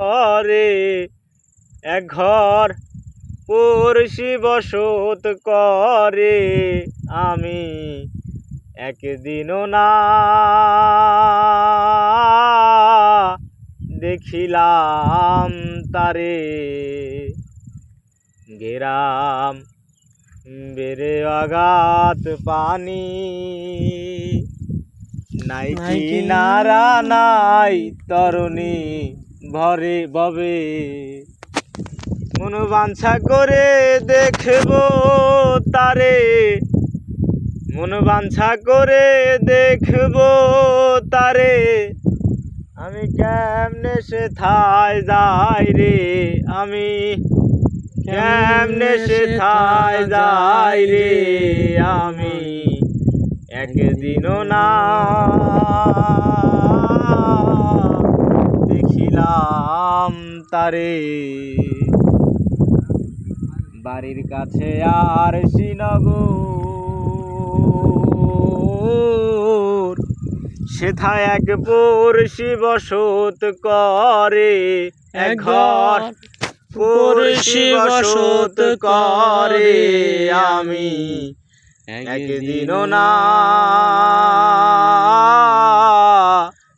করে এক ঘর পড়শি বসত করে আমি একদিনও না দেখিলাম তারে গেরাম বেড়ে আঘাত পানি নাই কিনারা নাই তরুণী ভরে ববে মন বাঞ্ছা করে দেখব তারে মন বাঞ্ছা করে দেখব তারে আমি কেমনে সে থায় যাই রে আমি কেমনে সে থায় যাই রে আমি একদিনও না দেখিলাম তারে বাড়ির কাছে আর শ্রীনগর সেথায় এক পড়শি বসত করে এক ঘর পড়শি বসত করে আমি একদিনও না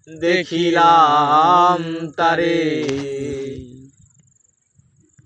দেখিলাম তারে।